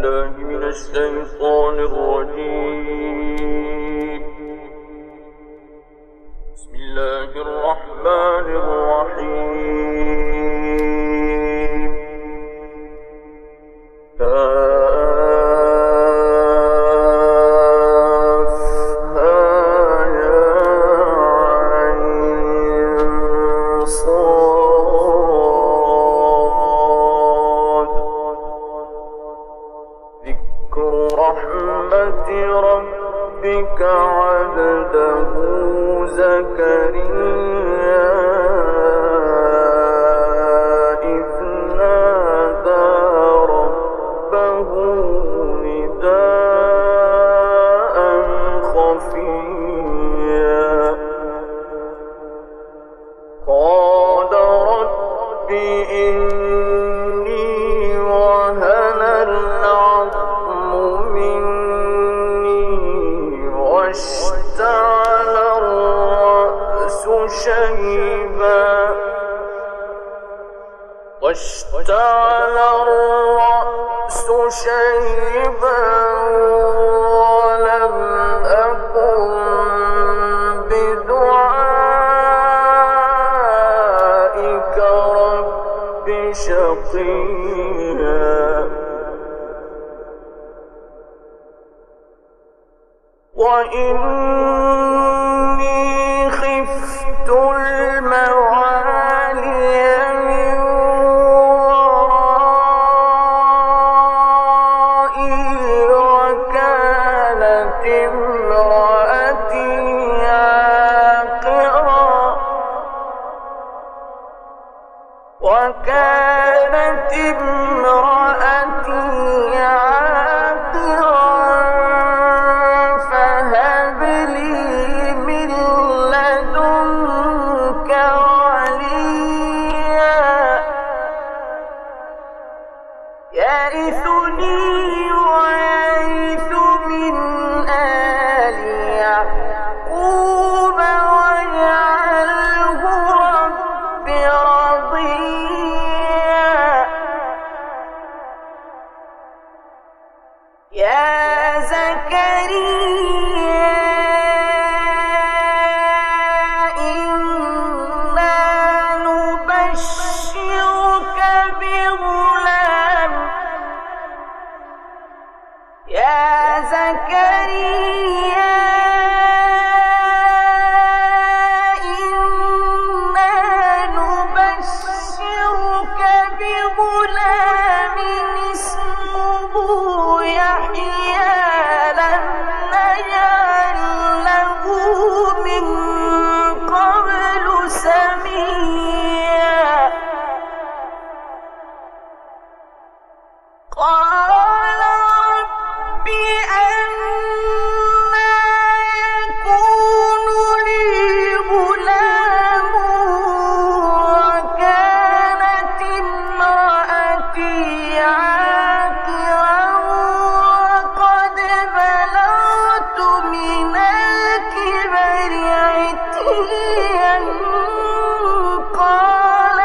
بالله من الشيطان الرجيم. بسم الله الرحمن الرحيم. كافها يا عين صاد. ذكر رحمة ربك عبده زكريا إذ نادى ربه نداء خفيا قال رب إني وهن العظم مني واشتعل الرأس شيبا ولم أكن بدعائك رب شقيا وإني خفت الموالي من ورائي وكانت امرأتي عاقرا فهب لي من لدنك وليا يرثني ويرث من آل يعقوب واجعله رب رضيا يا زكريا إنا نبشرك بغلام يا زكريا إنا نبشرك بغلام اسمه يحيى لم نجعل له من قبل سميا قال رب أنى يكون لي غلام وكانت امرأتي عاقرا وقد بلغت من الكبر عتيا قال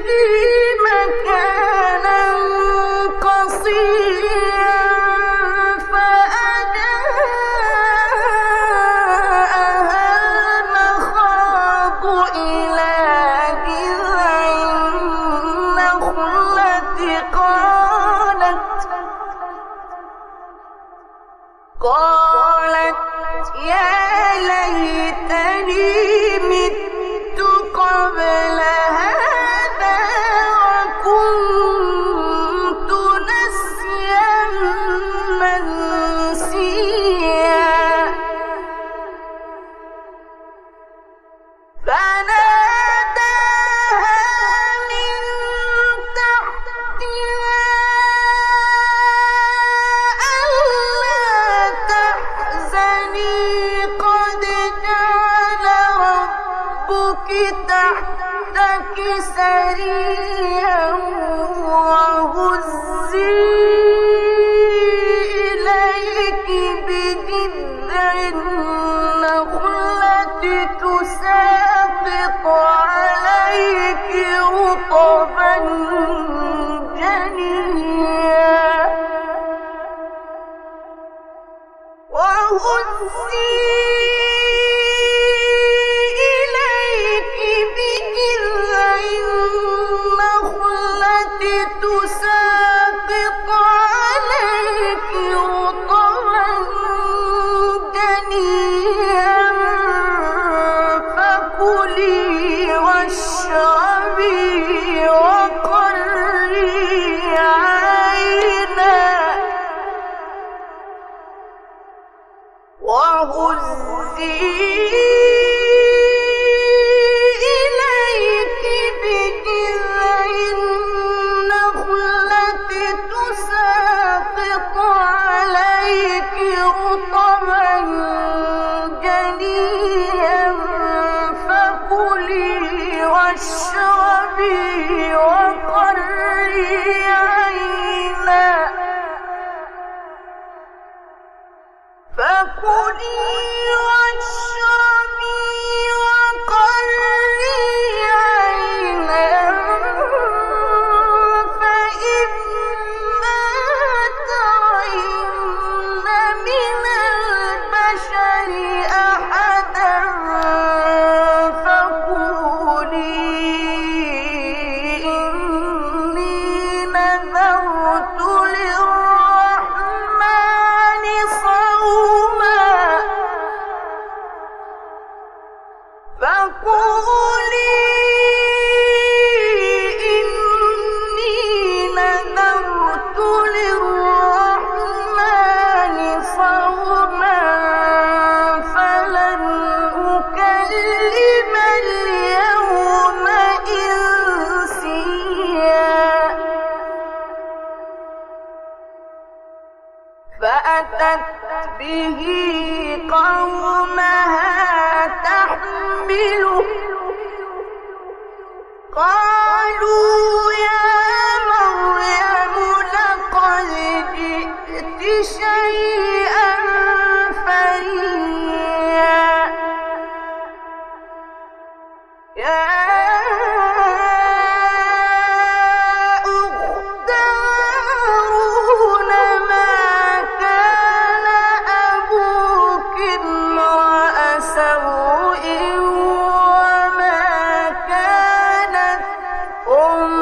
به مكانا قصيا فأجاءها المخاض إلى جذع النخلة قالت يا ليتني مت قبل هذا وكنت نسيا منسيا فناداها من تحتها ألا تحزني قد جعل ربك تحتك سريا وهزي إليك بجذع النخلة تساقط عليك رطبا جنيا وهزي إليك بجذع النخلة تساقط عليك رطبا جنيا فكلي واشربي وقري عينا وهزي إليك بجذع النخلة تساقط عليك رطبا جنيا فكلي واشربي وقري عينا فكلي واشربي وقري عينا فإما ترين من البشر أحدا فقولي إني نذرت للرحمن صوما فقولي إني نذرت للرحمن صوما فلن أكلم اليوم إنسيا فأتت به قومها تحمله قالوا يا مريم لقد جئت شيئا فريا يا أخت هارون ما كان أبوك امرأ سوء وما كانت أمك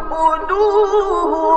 فاعبدوه